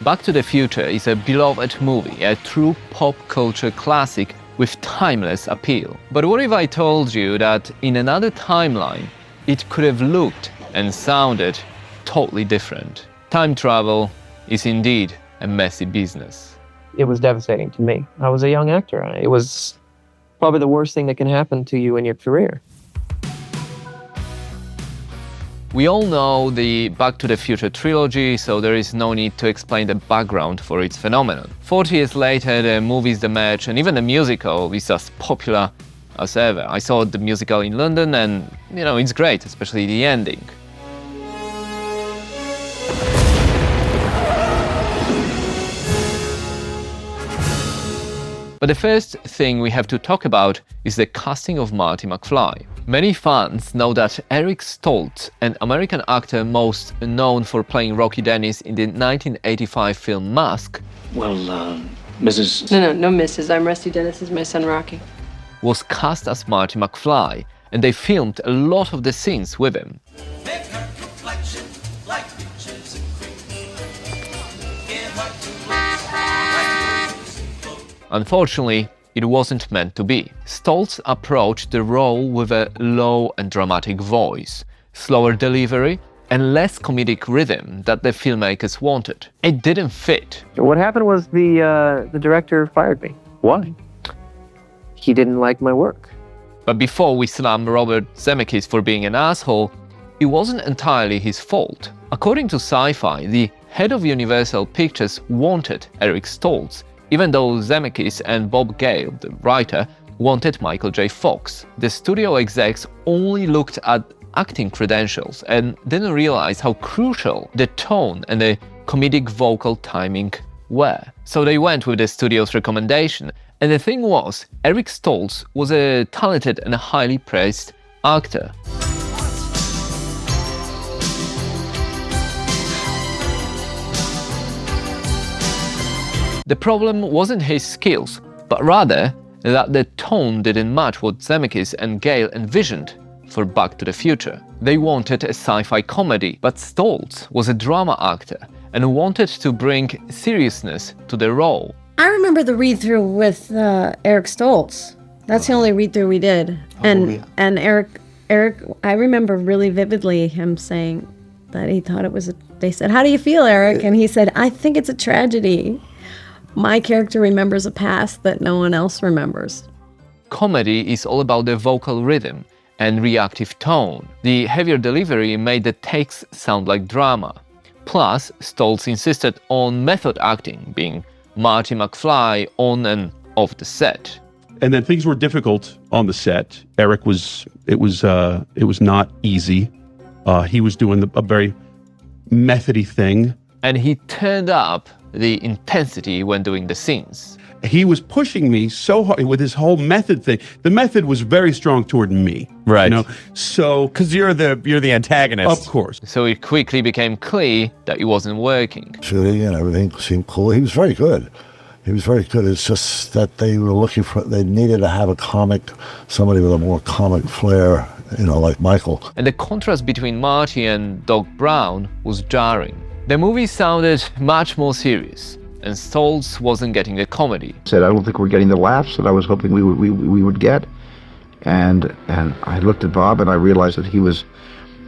Back to the Future is a beloved movie, a true pop culture classic with timeless appeal. But what if I told you that in another timeline, it could have looked and sounded totally different? Time travel is indeed a messy business. It was devastating to me. I was a young actor. It was probably the worst thing that can happen to you in your career. We all know the Back to the Future trilogy, so there is no need to explain the background for its phenomenon. 40 years later, the movies, the merch, and even the musical is as popular as ever. I saw the musical in London and, it's great, especially the ending. But the first thing we have to talk about is the casting of Marty McFly. Many fans know that Eric Stoltz, an American actor most known for playing Rocky Dennis in the 1985 film Mask, Well, Mrs. No, Mrs. I'm Rusty Dennis, is my son Rocky. was cast as Marty McFly, and they filmed a lot of the scenes with him. Unfortunately, it wasn't meant to be. Stoltz approached the role with a low and dramatic voice, slower delivery, and less comedic rhythm that the filmmakers wanted. It didn't fit. What happened was the director fired me. Why? He didn't like my work. But before we slam Robert Zemeckis for being an asshole, it wasn't entirely his fault. According to Sci-Fi, the head of Universal Pictures wanted Eric Stoltz, even though Zemeckis and Bob Gale, the writer, wanted Michael J. Fox. The studio execs only looked at acting credentials and didn't realize how crucial the tone and the comedic vocal timing were. So they went with the studio's recommendation. And the thing was, Eric Stoltz was a talented and highly praised actor. The problem wasn't his skills, but rather that the tone didn't match what Zemeckis and Gale envisioned for Back to the Future. They wanted a sci-fi comedy, but Stoltz was a drama actor and wanted to bring seriousness to the role. I remember the read-through with Eric Stoltz. That's the only read-through we did. And Eric, I remember really vividly him saying that he thought it was they said, "How do you feel, Eric?" And he said, "I think it's a tragedy. My character remembers a past that no one else remembers." Comedy is all about the vocal rhythm and reactive tone. The heavier delivery made the takes sound like drama. Plus, Stoltz insisted on method acting, being Marty McFly on and off the set. And then things were difficult on the set. Eric it was not easy. He was doing a very methody thing. And he turned up the intensity when doing the scenes. He was pushing me so hard with his whole method thing. The method was very strong toward me. Right. So because you're the antagonist. Of course. So it quickly became clear that it wasn't working. Shooting and everything seemed cool. He was very good. It's just that they needed to have a comic, somebody with a more comic flair, like Michael. And the contrast between Marty and Doc Brown was jarring. The movie sounded much more serious, and Stoltz wasn't getting the comedy. Said, I don't think we're getting the laughs that I was hoping we would get. And I looked at Bob and I realized that he was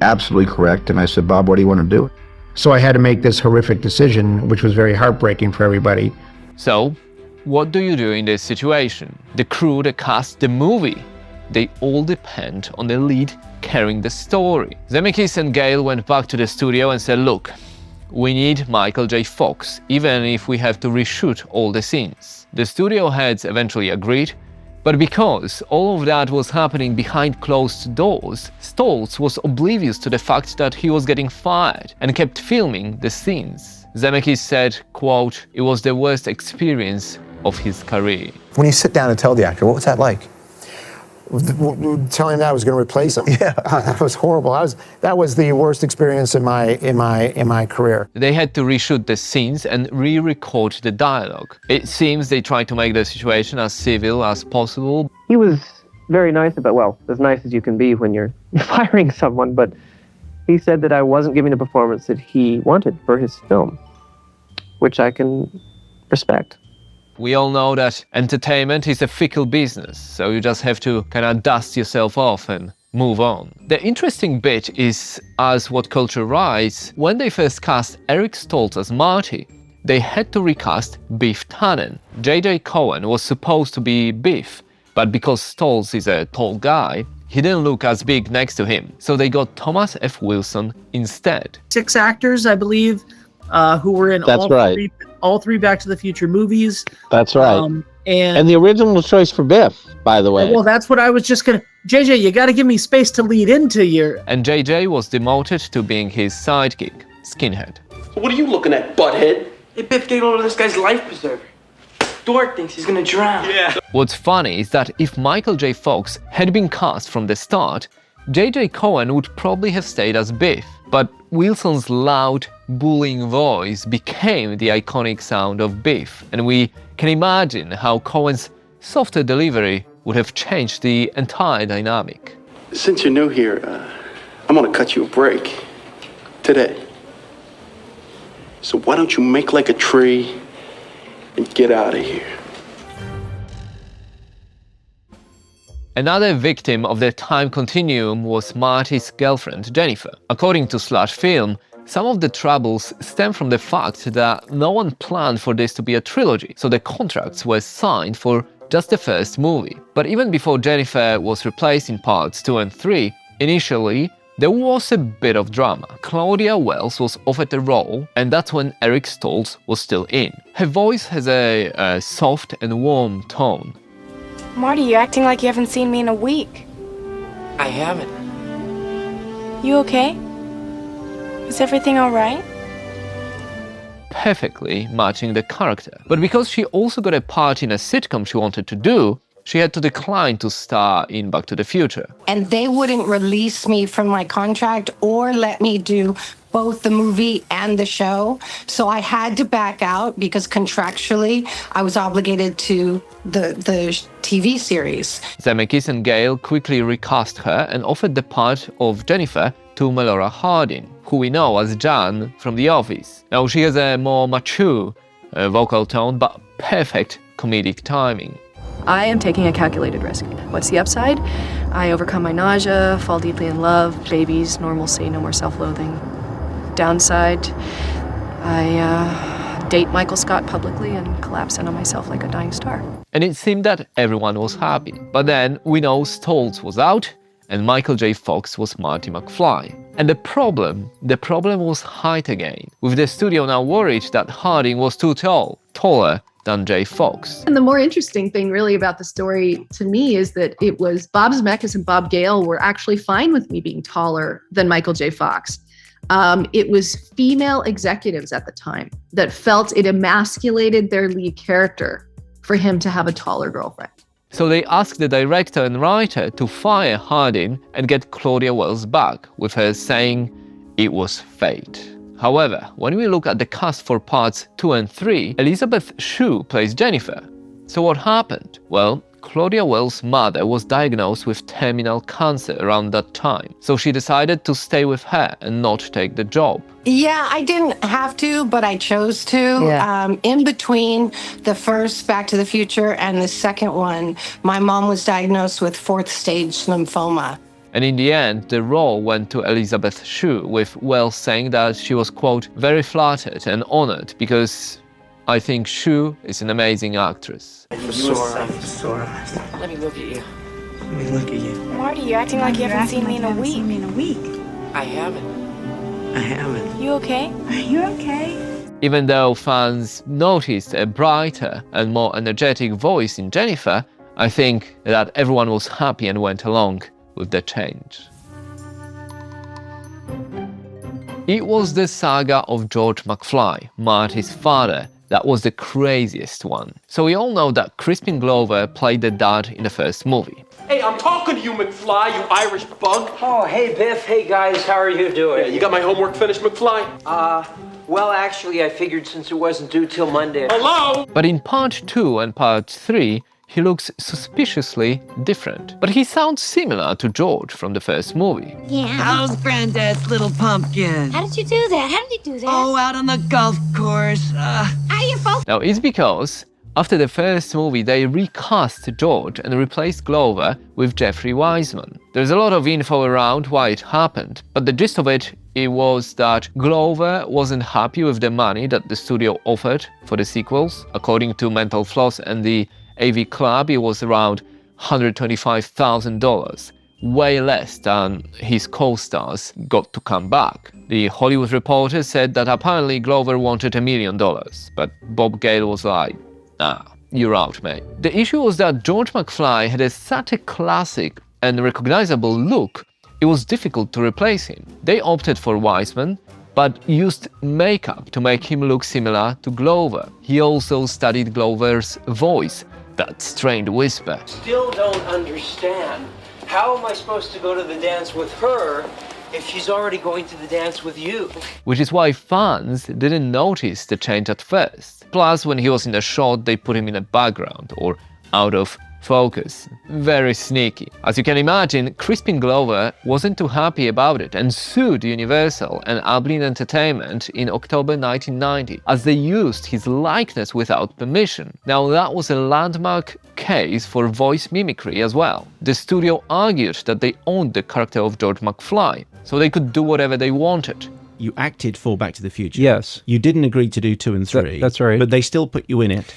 absolutely correct. And I said, Bob, what do you want to do? So I had to make this horrific decision, which was very heartbreaking for everybody. So, what do you do in this situation? The crew, the cast, the movie, they all depend on the lead carrying the story. Zemeckis and Gale went back to the studio and said, look, we need Michael J. Fox, even if we have to reshoot all the scenes. The studio heads eventually agreed, but because all of that was happening behind closed doors, Stoltz was oblivious to the fact that he was getting fired and kept filming the scenes. Zemeckis said, quote, "It was the worst experience of his career." When you sit down and tell the actor, what was that like? Telling him that I was going to replace him. Yeah, that was horrible. That was the worst experience in my career. They had to reshoot the scenes and re-record the dialogue. It seems they tried to make the situation as civil as possible. He was very nice as nice as you can be when you're firing someone, but he said that I wasn't giving the performance that he wanted for his film. which I can respect. We all know that entertainment is a fickle business, so you just have to kind of dust yourself off and move on. The interesting bit is, as What Culture writes, when they first cast Eric Stoltz as Marty, they had to recast Biff Tannen. J.J. Cohen was supposed to be Biff, but because Stoltz is a tall guy, he didn't look as big next to him, so they got Thomas F. Wilson instead. 6 actors, I believe, who were in all three Back to the Future movies. That's right. And the original choice for Biff, by the way. Well, that's what I was just gonna... JJ, you gotta give me space to lead into your... And JJ was demoted to being his sidekick, Skinhead. What are you looking at, butthead? Hey, Biff, get over this guy's life preserver. Dork thinks he's gonna drown. Yeah. What's funny is that if Michael J. Fox had been cast from the start, J.J. Cohen would probably have stayed as Biff, but Wilson's loud, bullying voice became the iconic sound of Biff, and we can imagine how Cohen's softer delivery would have changed the entire dynamic. Since you're new here, I'm gonna cut you a break. Today. So why don't you make like a tree and get out of here? Another victim of the time continuum was Marty's girlfriend, Jennifer. According to Slash Film, some of the troubles stem from the fact that no one planned for this to be a trilogy, so the contracts were signed for just the first movie. But even before Jennifer was replaced in parts 2 and 3, initially, there was a bit of drama. Claudia Wells was offered a role, and that's when Eric Stoltz was still in. Her voice has a soft and warm tone. Marty, you're acting like you haven't seen me in a week. I haven't. You okay? Is everything all right? Perfectly matching the character. But because she also got a part in a sitcom she wanted to do, she had to decline to star in Back to the Future. And they wouldn't release me from my contract or let me do both the movie and the show. So I had to back out because contractually I was obligated to the TV series. Zemeckis and Gale quickly recast her and offered the part of Jennifer to Melora Hardin, who we know as Jan from The Office. Now she has a more mature vocal tone, but perfect comedic timing. I am taking a calculated risk. What's the upside? I overcome my nausea, fall deeply in love, babies, normalcy, no more self-loathing. Downside, I date Michael Scott publicly and collapse in on myself like a dying star. And it seemed that everyone was happy. But then we know Stoltz was out and Michael J. Fox was Marty McFly. And the problem was height again, with the studio now worried that Harding was too tall, taller than J. Fox. And the more interesting thing really about the story to me is that it was Bob Zemeckis and Bob Gale were actually fine with me being taller than Michael J. Fox. It was female executives at the time that felt it emasculated their lead character for him to have a taller girlfriend. So they asked the director and writer to fire Hardin and get Claudia Wells back, with her saying it was fate. However, when we look at the cast for parts 2 and 3, Elizabeth Shue plays Jennifer. So what happened? Well, Claudia Wells' mother was diagnosed with terminal cancer around that time, so she decided to stay with her and not take the job. Yeah, I didn't have to, but I chose to. Yeah. In between the first Back to the Future and the second one, my mom was diagnosed with 4th stage lymphoma. And in the end, the role went to Elizabeth Shue, with Wells saying that she was, quote, very flattered and honored because I think Shue is an amazing actress. Let me look at you. Marty, you're acting like you haven't seen me in a week. I haven't. You okay? You're okay. Even though fans noticed a brighter and more energetic voice in Jennifer, I think that everyone was happy and went along with the change. It was the saga of George McFly, Marty's father, that was the craziest one. So we all know that Crispin Glover played the dad in the first movie. Hey, I'm talking to you, McFly, you Irish bug. Oh, hey, Biff. Hey, guys. How are you doing? Yeah, you got my homework finished, McFly? Well, actually, I figured since it wasn't due till Monday. Hello? But in part 2 and part 3, he looks suspiciously different. But he sounds similar to George from the first movie. Yeah. How's Granddad's little pumpkin? How did you do that? How did you do that? Oh, out on the golf course. How do you fall? Now, it's because after the first movie, they recast George and replaced Glover with Jeffrey Wiseman. There's a lot of info around why it happened, but the gist of it was that Glover wasn't happy with the money that the studio offered for the sequels. According to Mental Floss and the AV Club, it was around $125,000, way less than his co-stars got to come back. The Hollywood Reporter said that apparently Glover wanted $1 million, but Bob Gale was like, "Nah, you're out, mate." The issue was that George McFly had such a classic and recognizable look, it was difficult to replace him. They opted for Wiseman, but used makeup to make him look similar to Glover. He also studied Glover's voice, that strained whisper. Still don't understand. How am I supposed to go to the dance with her if she's already going to the dance with you? Which is why fans didn't notice the change at first. Plus, when he was in a shot, they put him in a background or out of focus. Very sneaky. As you can imagine, Crispin Glover wasn't too happy about it and sued Universal and Abilene Entertainment in October 1990 as they used his likeness without permission. Now, that was a landmark case for voice mimicry as well. The studio argued that they owned the character of George McFly, so they could do whatever they wanted. You acted for Back to the Future. Yes. You didn't agree to do 2 and 3. That's right. But they still put you in it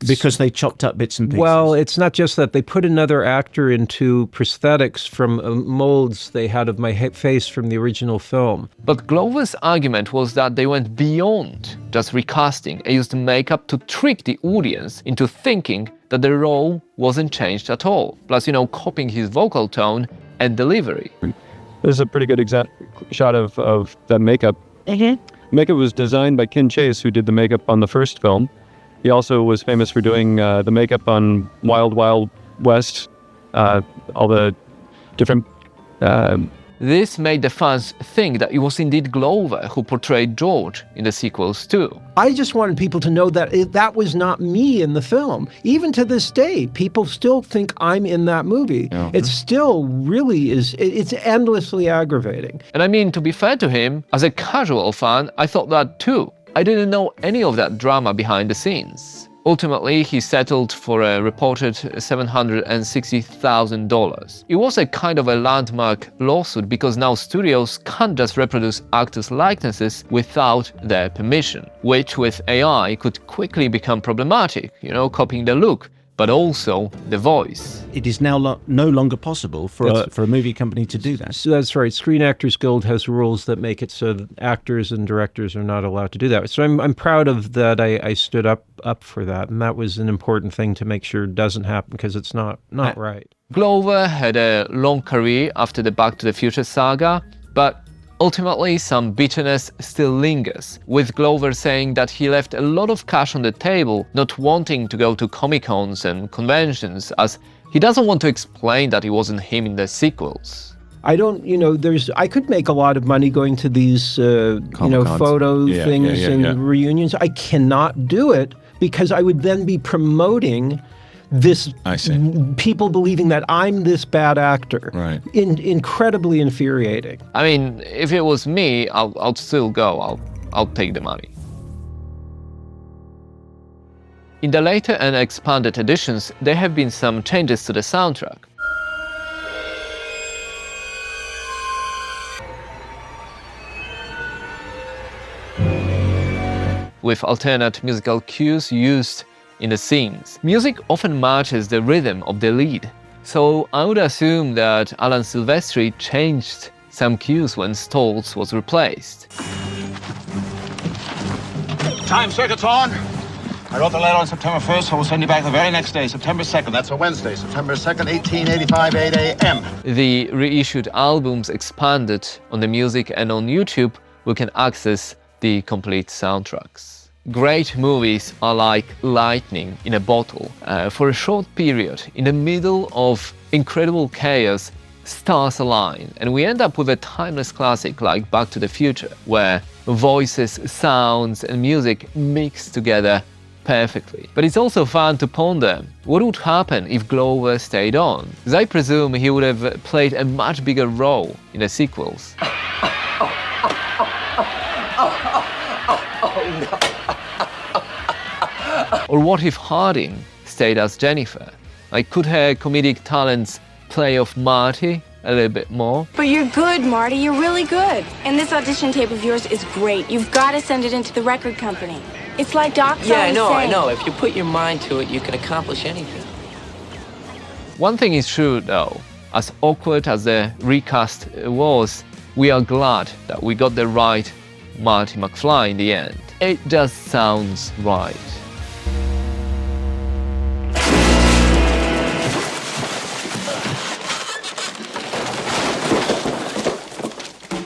because they chopped up bits and pieces. Well, it's not just that. They put another actor into prosthetics from molds they had of my face from the original film. But Glover's argument was that they went beyond just recasting and used makeup to trick the audience into thinking that the role wasn't changed at all. Plus, copying his vocal tone and delivery. There's a pretty good shot of that makeup. Makeup was designed by Ken Chase, who did the makeup on the first film. He also was famous for doing the makeup on Wild Wild West, all the different... This made the fans think that it was indeed Glover who portrayed George in the sequels too. I just wanted people to know that that was not me in the film. Even to this day, people still think I'm in that movie. Yeah. It still really is, it's endlessly aggravating. And I mean, to be fair to him, as a casual fan, I thought that too. I didn't know any of that drama behind the scenes. Ultimately, he settled for a reported $760,000. It was a kind of a landmark lawsuit because now studios can't just reproduce actors' likenesses without their permission, which with AI could quickly become problematic, copying the look, but also the voice. It is now no longer possible for a movie company to do that. So that's right. Screen Actors Guild has rules that make it so that actors and directors are not allowed to do that. So I'm proud of that. I stood up for that, and that was an important thing to make sure it doesn't happen because it's not right. Glover had a long career after the Back to the Future saga, but ultimately, some bitterness still lingers, with Glover saying that he left a lot of cash on the table, not wanting to go to Comic-Cons and conventions, as he doesn't want to explain that it wasn't him in the sequels. I don't, I could make a lot of money going to these, photo things and reunions. I cannot do it because I would then be promoting this people believing that I'm this bad actor. Right. Incredibly infuriating. I mean, if it was me, I'll still go. I'll take the money. In the later and expanded editions, there have been some changes to the soundtrack. With alternate musical cues used in the scenes. Music often matches the rhythm of the lead, so I would assume that Alan Silvestri changed some cues when Stoltz was replaced. Time circuit's on. I wrote the letter on September 1st, so we'll send you back the very next day, September 2nd. That's a Wednesday, September 2nd, 1885, 8 a.m. The reissued albums expanded on the music, and on YouTube we can access the complete soundtracks. Great movies are like lightning in a bottle. For a short period, in the middle of incredible chaos, stars align, and we end up with a timeless classic like Back to the Future, where voices, sounds, and music mix together perfectly. But it's also fun to ponder what would happen if Glover stayed on, as I presume he would have played a much bigger role in the sequels. Or what if Harding stayed as Jennifer? Like, could her comedic talents play off Marty a little bit more? But you're good, Marty. You're really good. And this audition tape of yours is great. You've got to send it into the record company. It's like Doc's Yeah, always I saying. know. If you put your mind to it, you can accomplish anything. One thing is true, though. As awkward as the recast was, we are glad that we got the right Marty McFly in the end. It just sounds right.